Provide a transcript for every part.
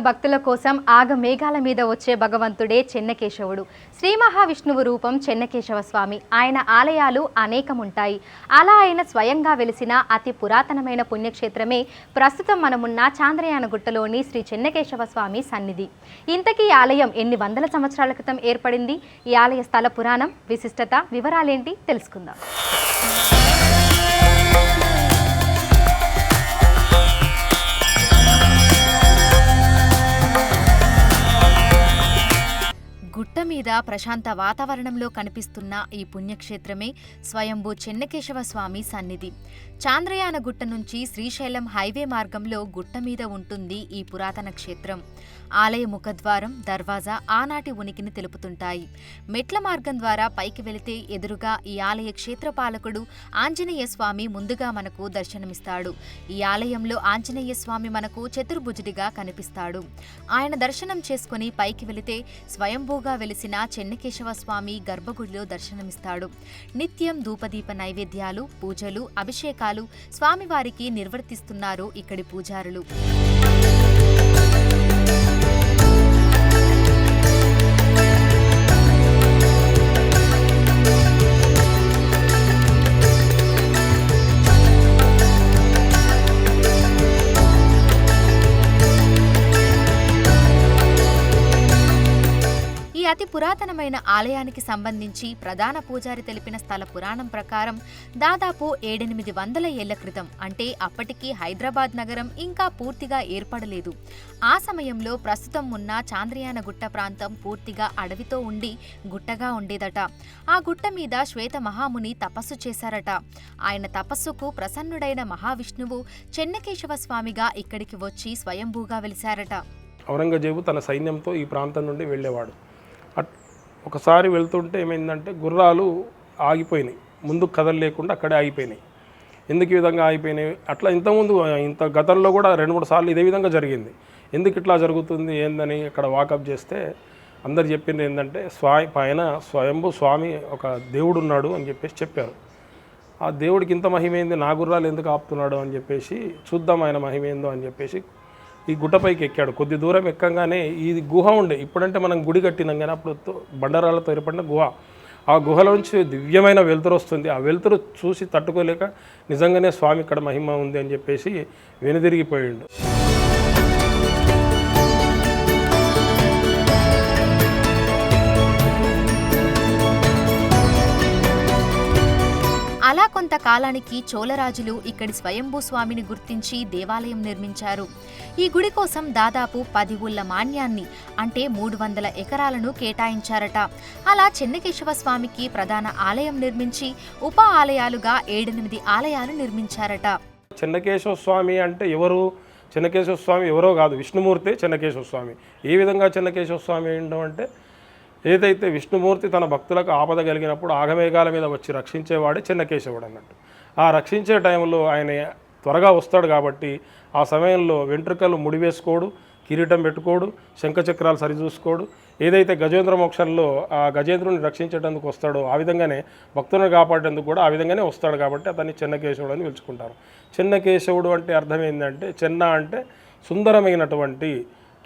భక్తుల కోసం ఆగమేఘాల మీద వచ్చే భగవంతుడే చెన్నకేశవుడు. శ్రీ మహావిష్ణువు రూపం చెన్నకేశవ స్వామి. ఆయన ఆలయాలు అనేకముంటాయి. అలా ఆయన స్వయంగా వెలిసిన అతి పురాతనమైన పుణ్యక్షేత్రమే ప్రస్తుతం మనమున్న చాంద్రయానగుట్టలోని శ్రీ చెన్నకేశవ స్వామి సన్నిధి. ఇంతకీ ఈ ఆలయం ఎన్ని వందల సంవత్సరాల క్రితం ఏర్పడింది? ఈ ఆలయ స్థల పురాణం, విశిష్టత, వివరాలేంటి తెలుసుకుందాం. గుట్ట మీద ప్రశాంత వాతావరణంలో కనిపిస్తున్న ఈ పుణ్యక్షేత్రమే స్వయంభూ చెన్నకేశవ స్వామి సన్నిధి. చాంద్రయాన గుట్ట నుంచి శ్రీశైలం హైవే మార్గంలో గుట్ట మీద ఉంటుంది ఈ పురాతన క్షేత్రం. ఆలయ ముఖద్వారం, దర్వాజా ఆనాటి ఉనికిని తెలుపుతుంటాయి. మెట్ల మార్గం ద్వారా పైకి వెళితే ఎదురుగా ఈ ఆలయ క్షేత్రపాలకుడు ఆంజనేయ స్వామి ముందుగా మనకు దర్శనమిస్తాడు. ఈ ఆలయంలో ఆంజనేయ స్వామి మనకు చతుర్భుజుడిగా కనిపిస్తాడు. ఆయన దర్శనం చేసుకుని పైకి వెళితే స్వయంభూగా వెలిసిన చెన్నకేశవ స్వామి గర్భగుడిలో దర్శనమిస్తాడు. నిత్యం ధూపదీప నైవేద్యాలు, పూజలు, అభిషేకాలు స్వామివారికి నిర్వర్తిస్తున్నారు ఇక్కడి పూజారులు. అతి పురాతనమైన ఆలయానికి సంబంధించి ప్రధాన పూజారి తెలిపిన స్థల పురాణం ప్రకారం దాదాపు 700-800 ఏళ్ల క్రితం, అంటే అప్పటికి హైదరాబాద్ నగరం ఇంకా పూర్తిగా ఏర్పడలేదు. ఆ సమయంలో ప్రస్తుతం ఉన్న చాంద్రయానగుట్ట ప్రాంతం పూర్తిగా అడవితో ఉండి గుట్టగా ఉండేదట. ఆ గుట్ట మీద శ్వేత మహాముని తపస్సు చేశారట. ఆయన తపస్సుకు ప్రసన్నుడైన మహావిష్ణువు చెన్నకేశవ స్వామిగా ఇక్కడికి వచ్చి స్వయంభూగా వెలిశారట. ఔరంగజేబు తన సైన్యంతో ఈ ప్రాంతం నుండి వెళ్ళేవాడు. ఒకసారి వెళ్తుంటే ఏమైందంటే గుర్రాలు ఆగిపోయినాయి, ముందుకు కదలలేకుండా అక్కడే ఆగిపోయినాయి. ఎందుకు ఈ విధంగా ఆగిపోయినాయి? అట్లా ఇంత గతంలో కూడా 2-3 సార్లు ఇదే విధంగా జరిగింది. ఎందుకు ఇట్లా జరుగుతుంది ఏందని అక్కడ వాకప్ చేస్తే అందరు చెప్పింది ఏంటంటే పైన స్వయంభూ స్వామి ఒక దేవుడు ఉన్నాడు అని చెప్పారు. ఆ దేవుడికి ఇంత మహిమేంది, నా గుర్రాలు ఎందుకు ఆపుతున్నాడు అని చెప్పేసి చూద్దాం ఆయన మహిమేందో అని చెప్పేసి ఈ గుట్టపైకి ఎక్కాడు. కొద్ది దూరం ఎక్కగానే ఇది గుహ ఉండే. ఇప్పుడంటే మనం గుడి కట్టినాం కానీ అప్పుడు బండరాళ్ళతో ఏర్పడిన గుహ. ఆ గుహలోంచి దివ్యమైన వెలుతురు వస్తుంది. ఆ వెలుతురు చూసి తట్టుకోలేక నిజంగానే స్వామి ఇక్కడ మహిమ ఉంది అని చెప్పేసి వెనుదిరిగిపోయిండు. అలా కొంతకాలానికి చోళరాజులు ఇక్కడి స్వయంభూ స్వామిని గుర్తించి దేవాలయం నిర్మించారు. ఈ గుడి కోసం దాదాపు 10 ఊళ్ల మాన్యాన్ని, అంటే 300 ఎకరాలను కేటాయించారట. అలా చెన్నకేశవ స్వామికి ప్రధాన ఆలయం నిర్మించి ఉప ఆలయాలుగా 7-8 ఆలయాలు నిర్మించారట. చెన్నకేశవ స్వామి అంటే ఎవరు? చెన్నకేశవ స్వామి ఎవరో కాదు, విష్ణుమూర్తి చెన్నకేశవ స్వామి. ఏ విధంగా చెన్నకేశవ స్వామి ఏంటో అంటే, ఏదైతే విష్ణుమూర్తి తన భక్తులకు ఆపద కలిగినప్పుడు ఆగమేఘాల మీద వచ్చి రక్షించేవాడే చెన్నకేశవుడు అన్నట్టు. ఆ రక్షించే టైంలో ఆయన త్వరగా వస్తాడు కాబట్టి ఆ సమయంలో వెంట్రుకలు ముడివేసుకోడు, కిరీటం పెట్టుకోడు, శంఖచక్రాలు సరిచూసుకోడు. ఏదైతే గజేంద్ర మోక్షంలో ఆ గజేంద్రుని రక్షించేటందుకు వస్తాడో ఆ విధంగానే భక్తులను కాపాడేందుకు కూడా ఆ విధంగానే వస్తాడు కాబట్టి అతన్ని చెన్నకేశవుడు అని పిలుచుకుంటారు. చెన్నకేశవుడు అంటే అర్థం ఏంటంటే, చెన్న అంటే సుందరమైనటువంటి,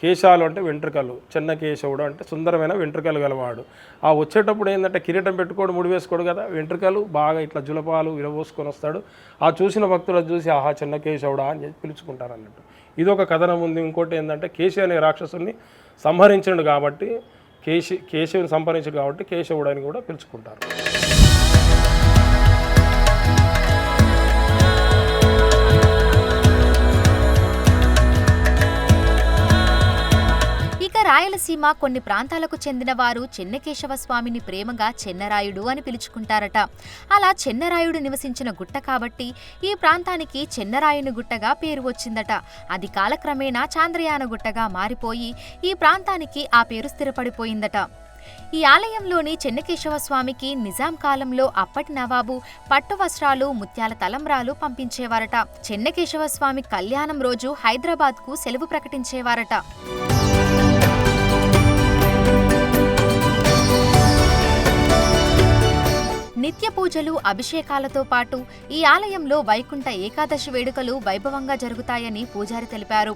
కేశాలు అంటే వెంట్రుకలు. చెన్నకేశవుడు అంటే సుందరమైన వెంట్రుకలు గలవాడు. ఆ వచ్చేటప్పుడు ఏంటంటే కిరీటం పెట్టుకోడు, ముడి వేసుకోడు కదా, వెంట్రుకలు బాగా ఇట్లా జులపాలు విరబోసుకొని వస్తాడు. ఆ చూసిన భక్తులను చూసి ఆహా చెన్నకేశవుడా అని చెప్పి పిలుచుకుంటారు అన్నట్టు. ఇదొక కథనం ఉంది. ఇంకోటి ఏంటంటే కేశి అనే రాక్షసుని సంహరించడు కాబట్టి కేశవుని సంహరించడు కాబట్టి కేశవుడు అని కూడా పిలుచుకుంటారు. రాయలసీమ కొన్ని ప్రాంతాలకు చెందిన వారు చెన్నకేశవ స్వామిని ప్రేమగా చెన్నరాయుడు అని పిలుచుకుంటారట. అలా చెన్నరాయుడు నివసించిన గుట్ట కాబట్టి ఈ ప్రాంతానికి చెన్నరాయుని గుట్టగా పేరు వచ్చిందట. అది కాలక్రమేణా చాంద్రయాన గుట్టగా మారిపోయి ఈ ప్రాంతానికి ఆ పేరు స్థిరపడిపోయిందట. ఈ ఆలయంలోని చెన్నకేశవ స్వామికి నిజాం కాలంలో అప్పటి నవాబు పట్టు వస్త్రాలు, ముత్యాల తలంబ్రాలు పంపించేవారట. చెన్నకేశవ స్వామి కళ్యాణం రోజు హైదరాబాద్కు సెలవు ప్రకటించేవారట. నిత్య పూజలు పూజలు అభిషేకాలతో పాటు ఈ ఆలయంలో వైకుంఠ ఏకాదశి వేడుకలు వైభవంగా జరుగుతాయని పూజారి తెలిపారు.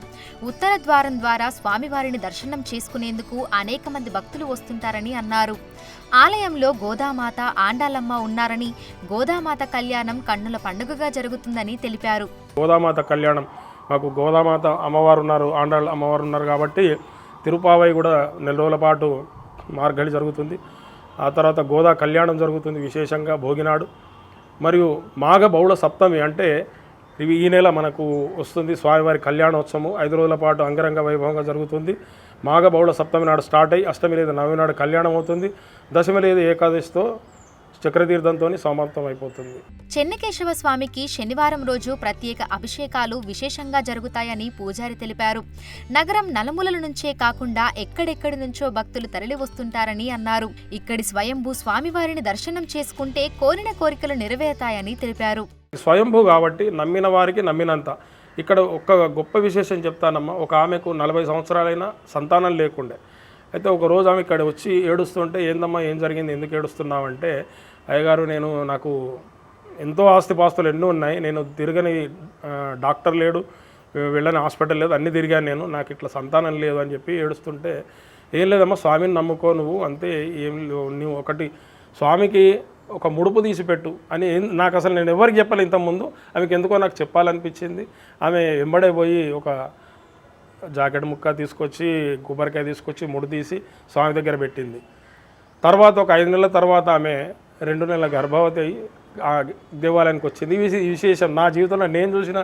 ఉత్తర ద్వారం ద్వారా స్వామివారిని దర్శనం చేసుకునేందుకు అనేక మంది భక్తులు వస్తుంటారని అన్నారు. ఆలయంలో గోదామాత, ఆండాలమ్మ ఉన్నారని, గోదామాత కళ్యాణం కన్నుల పండుగగా జరుగుతుందని తెలిపారు. గోదామాత కళ్యాణం, మాకు గోదామాత అమ్మవారు ఉన్నారు, ఆండాళ్ళ అమ్మవారు ఉన్నారు కాబట్టి తిరుపావై కూడా 4 రోజుల పాటు మార్గళి జరుగుతుంది. ఆ తర్వాత గోదా కళ్యాణం జరుగుతుంది విశేషంగా భోగినాడు. మరియు మాఘ బహుళ సప్తమి అంటే ఈ నెల మనకు వస్తుంది స్వామివారి కళ్యాణోత్సవం 5 రోజుల పాటు అంగరంగ వైభవంగా జరుగుతుంది. మాఘ బహుళ సప్తమి నాడు స్టార్ట్ అయ్యి అష్టమి లేదా నవమి నాడు కళ్యాణం అవుతుంది. దశమి లేదా ఏకాదశితో చక్రతీర్థంతో సమాప్తం అయిపోతుంది. చెన్నకేశవ స్వామికి శనివారం రోజు ప్రత్యేక అభిషేకాలు విశేషంగా జరుగుతాయని పూజారి తెలిపారు. నగరం నలుమూలల నుంచే కాకుండా ఎక్కడెక్కడి నుంచో భక్తులు తరలి వస్తుంటారని అన్నారు. ఇక్కడి స్వయంభూ స్వామివారిని దర్శనం చేసుకుంటే కోరిన కోరికలు నెరవేరుతాయని తెలిపారు. స్వయంభూ కాబట్టి నమ్మిన వారికి నమ్మినంత. ఇక్కడ ఒక గొప్ప విశేషం చెప్తానమ్మా. ఒక ఆమెకు 40 సంవత్సరాలైనా సంతానం లేకుండే. అయితే ఒక రోజు ఆమె ఇక్కడ వచ్చి ఏడుస్తుంటే, ఏందమ్మా ఏం జరిగింది, ఎందుకు ఏడుస్తున్నావంటే, అయ్యగారు నాకు ఎంతో ఆస్తిపాస్తులు ఎన్నో ఉన్నాయి, నేను తిరగని డాక్టర్ లేడు, వెళ్ళని హాస్పిటల్ లేదు, అన్నీ తిరిగాను, నాకు ఇట్లా సంతానం లేదు అని చెప్పి ఏడుస్తుంటే, ఏం లేదమ్మా స్వామిని నమ్ముకో నువ్వు అంతే, ఏం నువ్వు ఒకటి స్వామికి ఒక ముడుపు తీసిపెట్టు అని నాకు అసలు నేను ఎవరికి చెప్పాలి ఇంతకుముందు. ఆమెకి ఎందుకో నాకు చెప్పాలనిపించింది. ఆమె వెంబడే పోయి ఒక జాకెట్ ముక్క తీసుకొచ్చి కొబ్బరికాయ తీసుకొచ్చి ముడి తీసి స్వామి దగ్గర పెట్టింది. తర్వాత ఒక 5 నెలల తర్వాత ఆమె 2 నెలల గర్భవతి అయ్యి ఆ దేవాలయానికి వచ్చింది. ఈ విశేషం నా జీవితంలో నేను చూసిన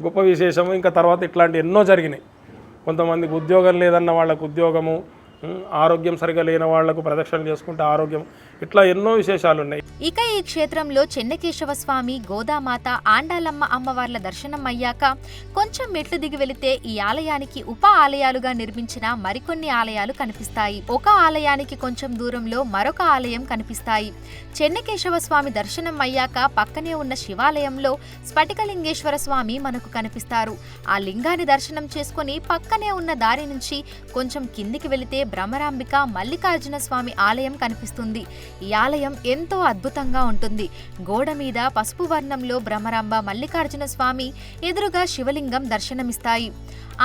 గొప్ప విశేషం. ఇంకా తర్వాత ఇట్లాంటి ఎన్నో జరిగినాయి. కొంతమందికి ఉద్యోగం లేదన్న వాళ్ళకు ఉద్యోగము, ఆరోగ్యం సరిగా లేని వాళ్లకు ప్రదక్షిణలు చేసుకుంటే ఆరోగ్యం, ఇట్లా ఎన్నో విశేషాలు ఉన్నాయి. ఇక ఈ క్షేత్రంలో చెన్నకేశవ స్వామి, గోదామాత, ఆండాలమ్మ అమ్మవార్ల దర్శనం అయ్యాక కొంచెం మెట్లు దిగి వెళితే ఈ ఆలయానికి ఉప ఆలయాలుగా నిర్మించిన మరికొన్ని ఆలయాలు కనిపిస్తాయి. ఒక ఆలయానికి కొంచెం దూరంలో మరొక ఆలయం కనిపిస్తాయి. చెన్నకేశవ స్వామి దర్శనం అయ్యాక పక్కనే ఉన్న శివాలయంలో స్ఫటికలింగేశ్వర స్వామి మనకు కనిపిస్తారు. ఆ లింగాన్ని దర్శనం చేసుకుని పక్కనే ఉన్న దారి నుంచి కొంచెం కిందికి వెళితే భ్రమరాంబిక మల్లికార్జున స్వామి ఆలయం కనిపిస్తుంది. ఈ ఆలయం ఎంతో అద్భుతంగా ఉంటుంది. గోడ మీద పసుపు వర్ణంలో భ్రమరాంబ, మల్లికార్జున స్వామి, ఎదురుగా శివలింగం దర్శనమిస్తాయి.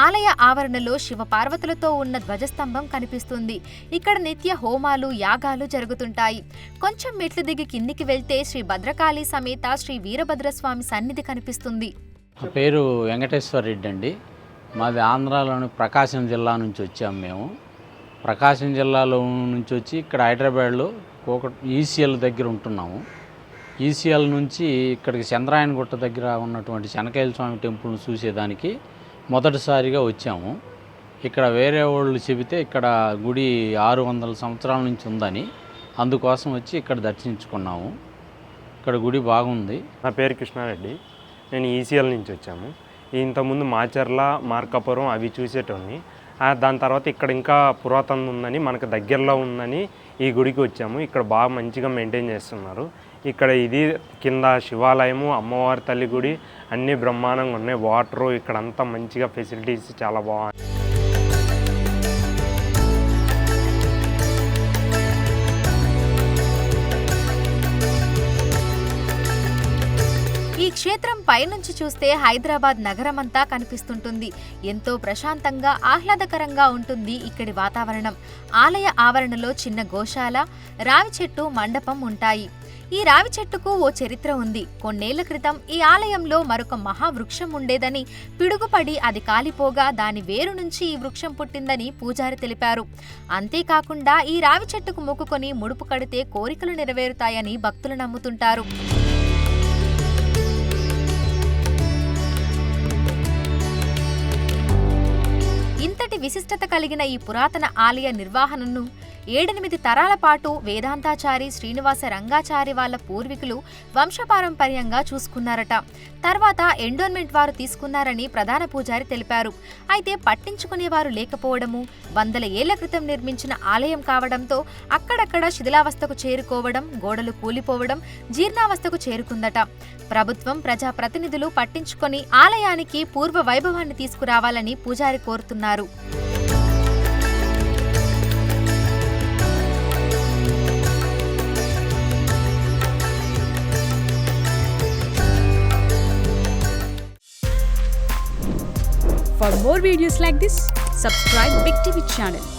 ఆలయ ఆవరణలో శివపార్వతులతో ఉన్న ధ్వజస్తంభం కనిపిస్తుంది. ఇక్కడ నిత్య హోమాలు, యాగాలు జరుగుతుంటాయి. కొంచెం మెట్లు దిగి కిందికి వెళ్తే శ్రీ భద్రకాళి సమేత శ్రీ వీరభద్రస్వామి సన్నిధి కనిపిస్తుంది. నా పేరు వెంకటేశ్వర రెడ్డి అండి. మాది ఆంధ్రాలోని ప్రకాశం జిల్లా నుంచి వచ్చాము. మేము ప్రకాశం జిల్లాలో నుంచి వచ్చి ఇక్కడ హైదరాబాద్లో ఈసీఎల్ దగ్గర ఉంటున్నాము. ఈసీఎల్ నుంచి ఇక్కడికి చంద్రాయనగుట్ట దగ్గర ఉన్నటువంటి చెనకేశ్వర స్వామి టెంపుల్ని చూసేదానికి మొదటిసారిగా వచ్చాము. ఇక్కడ వేరే వాళ్ళు చెబితే ఇక్కడ గుడి 600 సంవత్సరాల నుంచి ఉందని, అందుకోసం వచ్చి ఇక్కడ దర్శించుకున్నాము. ఇక్కడ గుడి బాగుంది. నా పేరు కృష్ణారెడ్డి, నేను ఈసీఎల్ నుంచి వచ్చాము. ఇంతకుముందు మాచర్ల, మార్కాపురం అవి చూసేటోని. దాని తర్వాత ఇక్కడ ఇంకా పురాతనం ఉందని, మనకు దగ్గరలో ఉందని ఈ గుడికి వచ్చాము. ఇక్కడ బాగా మంచిగా మెయింటైన్ చేస్తున్నారు. ఇక్కడ ఇది కింద శివాలయము, అమ్మవారి తల్లి గుడి అన్నీ బ్రహ్మాండంగా ఉన్నాయి. వాటరు ఇక్కడంతా మంచిగా ఫెసిలిటీస్ చాలా బాగున్నాయి. ఈ క్షేత్రం పైనుంచి చూస్తే హైదరాబాద్ నగరమంతా కనిపిస్తుంటుంది. ఎంతో ప్రశాంతంగా, ఆహ్లాదకరంగా ఉంటుంది ఇక్కడి వాతావరణం. ఆలయ ఆవరణలో చిన్న గోశాల, రావి చెట్టు, మండపం ఉంటాయి. ఈ రావి చెట్టుకు ఓ చరిత్ర ఉంది. కొన్నేళ్ల క్రితం ఈ ఆలయంలో మరొక మహావృక్షం ఉండేదని, పిడుగుపడి అది కాలిపోగా దాని వేరు నుంచి ఈ వృక్షం పుట్టిందని పూజారి తెలిపారు. అంతేకాకుండా ఈ రావి చెట్టుకు మొక్కుకొని ముడుపు కడితే కోరికలు నెరవేరుతాయని భక్తులు నమ్ముతుంటారు. ఇంతటి విశిష్టత కలిగిన ఈ పురాతన ఆలయ నిర్వహణను 7-8 తరాల పాటు వేదాంతాచారి, శ్రీనివాస రంగాచారి వాళ్ళ పూర్వీకులు వంశపారంపర్యంగా చూసుకున్నారట. తర్వాత ఎండోన్మెంట్ వారు తీసుకున్నారని ప్రధాన పూజారి తెలిపారు. అయితే పట్టించుకునేవారు లేకపోవడము, 100 ఏళ్ల క్రితం నిర్మించిన ఆలయం కావడంతో అక్కడక్కడ శిథిలావస్థకు చేరుకోవడం, గోడలు కూలిపోవడం, జీర్ణావస్థకు చేరుకుందట. ప్రభుత్వం, ప్రజాప్రతినిధులు పట్టించుకొని ఆలయానికి పూర్వ వైభవాన్ని తీసుకురావాలని పూజారి కోరుతున్నారు. For more videos like this, subscribe Big TV channel.